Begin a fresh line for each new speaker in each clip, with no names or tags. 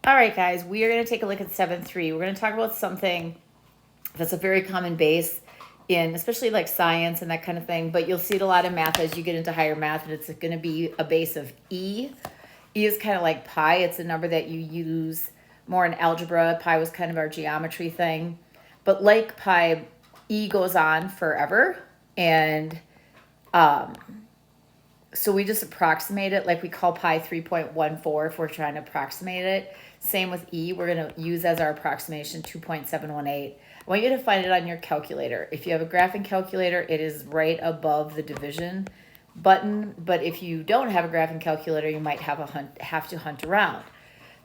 All right, guys, we are going to take a look at 7.3. We're going to talk about something that's a very common base in especially like science and that kind of thing, but you'll see it a lot in math as you get into higher math, and it's going to be a base of E. E is kind of like pi. It's a number that you use more in algebra. Pi was kind of our geometry thing. But like pi, E goes on forever. And so we just approximate it, like we call pi 3.14 if we're trying to approximate it. Same with E, we're going to use as our approximation 2.718. I want you to find it on your calculator. If you have a graphing calculator, it is right above the division button, but if you don't have a graphing calculator, you might have to hunt around.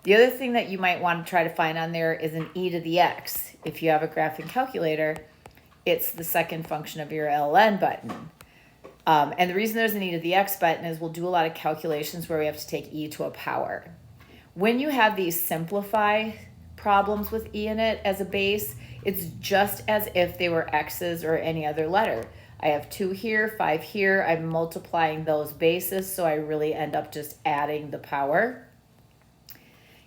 The other thing that you might want to try to find on there is an e to the x. If you have a graphing calculator, it's the second function of your ln button. And the reason there's an e to the x button is we'll do a lot of calculations where we have to take e to a power. When you have these simplify problems with e in it as a base, it's just as if they were x's or any other letter. I have 2 here, 5 here. I'm multiplying those bases, so I really end up just adding the power.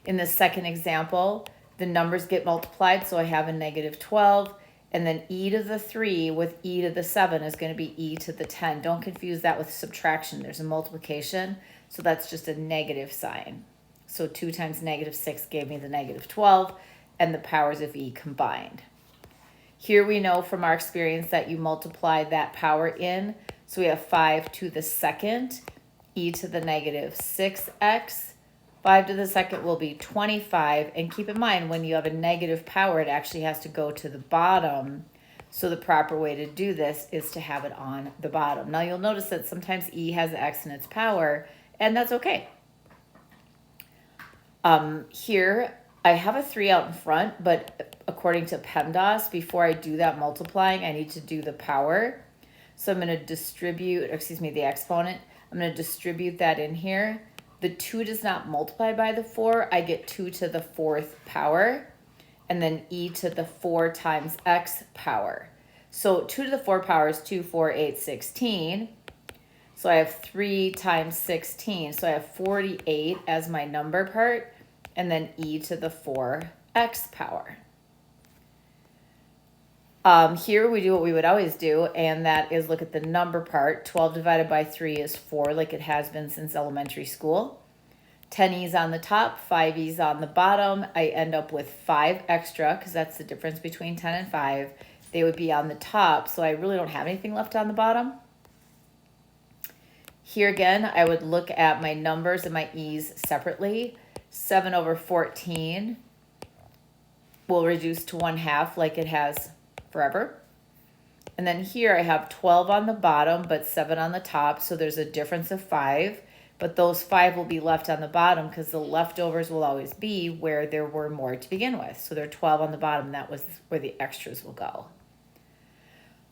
In the second example, the numbers get multiplied, so I have a negative 12. And then e to the 3 with e to the 7 is going to be e to the 10. Don't confuse that with subtraction. There's a multiplication, so that's just a negative sign. So 2 times negative 6 gave me the negative 12, and the powers of e combined. Here we know from our experience that you multiply that power in. So we have 5 to the second, e to the negative 6x. 5 to the second will be 25. And keep in mind, when you have a negative power, it actually has to go to the bottom. So the proper way to do this is to have it on the bottom. Now you'll notice that sometimes e has the x in its power, and that's okay. Here, I have a 3 out in front, but according to PEMDAS, before I do that multiplying, I need to do the power. So I'm going to distribute, the exponent. I'm going to distribute that in here. The 2 does not multiply by the 4. I get 2 to the 4th power, and then e to the 4 times x power. So 2 to the 4 power is 2, 4, 8, 16. So I have 3 times 16. So I have 48 as my number part, and then e to the 4x power. Here we do what we would always do, and that is look at the number part. 12 divided by 3 is 4, like it has been since elementary school. 10 e's on the top, 5 e's on the bottom. I end up with 5 extra, because that's the difference between 10 and 5. They would be on the top, so I really don't have anything left on the bottom. Here again, I would look at my numbers and my e's separately. 7 over 14 will reduce to 1/2 like it has forever. And then here I have 12 on the bottom, but 7 on the top. So there's a difference of 5, but those 5 will be left on the bottom because the leftovers will always be where there were more to begin with. So there are 12 on the bottom. That was where the extras will go.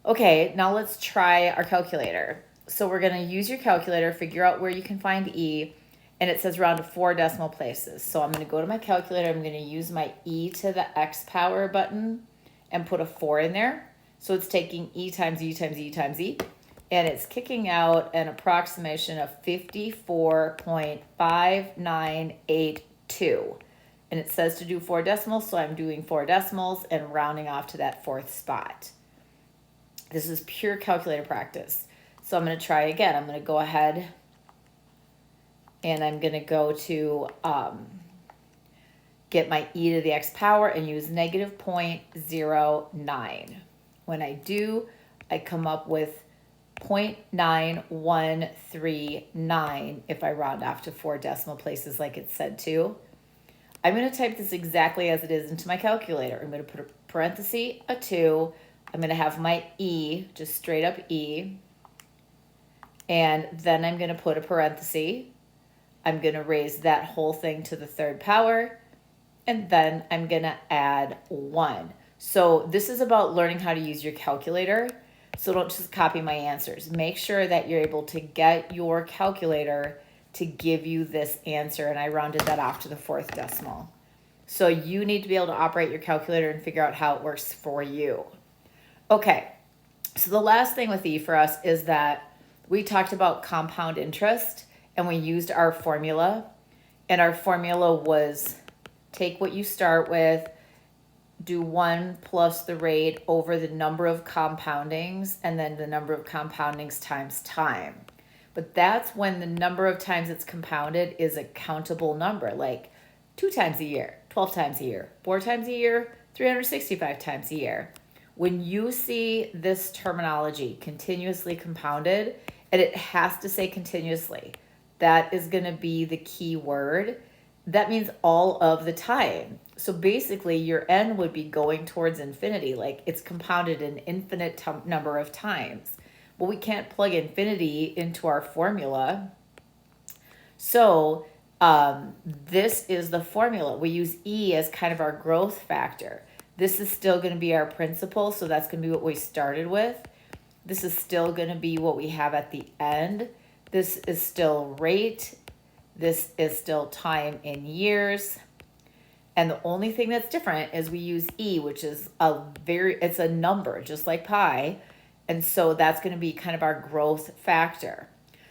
Okay, now let's try our calculator. So we're going to use your calculator, figure out where you can find e, and it says round to 4 decimal places. So I'm going to go to my calculator. I'm going to use my e to the x power button and put a 4 in there. So it's taking e times e times e times e, and it's kicking out an approximation of 54.5982. And it says to do 4 decimals, so I'm doing 4 decimals and rounding off to that 4th spot. This is pure calculator practice. So I'm going to try again. I'm going to go ahead and I'm going to go to get my e to the x power and use negative 0.09. When I do, I come up with 0.9139 if I round off to 4 decimal places like it said to. I'm going to type this exactly as it is into my calculator. I'm going to put a parenthesis, a 2. I'm going to have my e, just straight up e. And then I'm going to put a parenthesis. I'm going to raise that whole thing to the 3rd power. And then I'm going to add 1. So this is about learning how to use your calculator. So don't just copy my answers. Make sure that you're able to get your calculator to give you this answer. And I rounded that off to the 4th decimal. So you need to be able to operate your calculator and figure out how it works for you. Okay, so the last thing with E for us is that we talked about compound interest and we used our formula. And our formula was take what you start with, do 1 plus the rate over the number of compoundings, and then the number of compoundings times time. But that's when the number of times it's compounded is a countable number, like 2 times a year, 12 times a year, 4 times a year, 365 times a year. When you see this terminology, continuously compounded, and it has to say continuously, that is going to be the key word. That means all of the time. So basically, your n would be going towards infinity, like it's compounded an infinite number of times. Well, we can't plug infinity into our formula. So this is the formula. We use E as kind of our growth factor. This is still going to be our principal, so that's going to be what we started with. This is still going to be what we have at the end. This is still rate. This is still time in years. And the only thing that's different is we use E, which is it's a number, just like pi. And so that's going to be kind of our growth factor.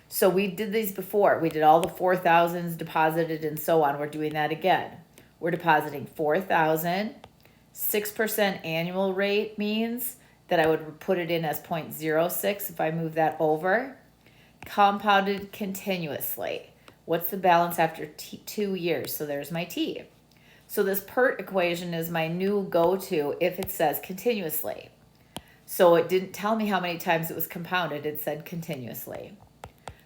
So we did these before. We did all the 4,000s deposited and so on. We're doing that again. We're depositing 4,000. 6% annual rate means that I would put it in as 0.06 if I move that over. Compounded continuously. What's the balance after 2 years? So there's my T. So this PERT equation is my new go-to if it says continuously. So it didn't tell me how many times it was compounded. It said continuously.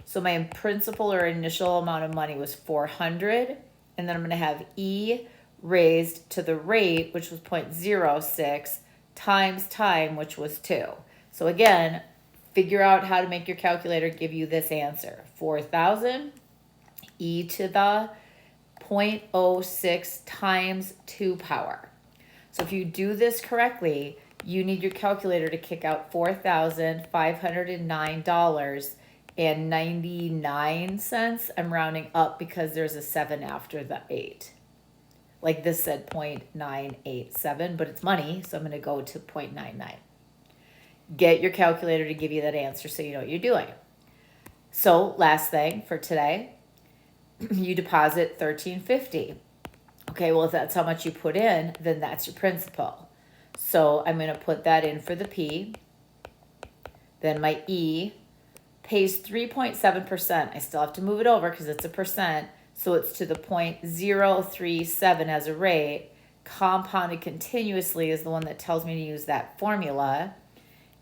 So my principal or initial amount of money was 400. And then I'm going to have E raised to the rate, which was 0.06, times time, which was 2. So again, figure out how to make your calculator give you this answer. 4,000 e to the 0.06 times 2 power. So if you do this correctly, you need your calculator to kick out $4,509.99. I'm rounding up because there's a 7 after the 8. Like this said 0.987, but it's money, so I'm going to go to 0.99. Get your calculator to give you that answer so you know what you're doing. So last thing for today, you deposit $1,350. Okay, well, if that's how much you put in, then that's your principal. So I'm going to put that in for the P. Then my E pays 3.7%. I still have to move it over because it's a percent. So it's to the 0.037 as a rate. Compounded continuously is the one that tells me to use that formula.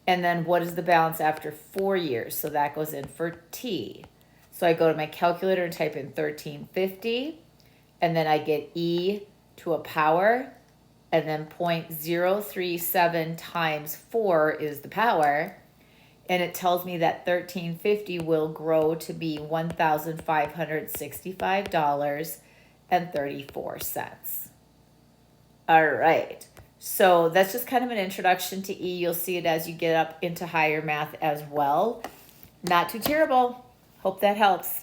And then what is the balance after 4 years? So that goes in for T. So I go to my calculator and type in 1350. And then I get E to a power. And then 0.037 times 4 is the power. And it tells me that 1350 will grow to be $1,565.34. All right. So that's just kind of an introduction to E. You'll see it as you get up into higher math as well. Not too terrible. Hope that helps.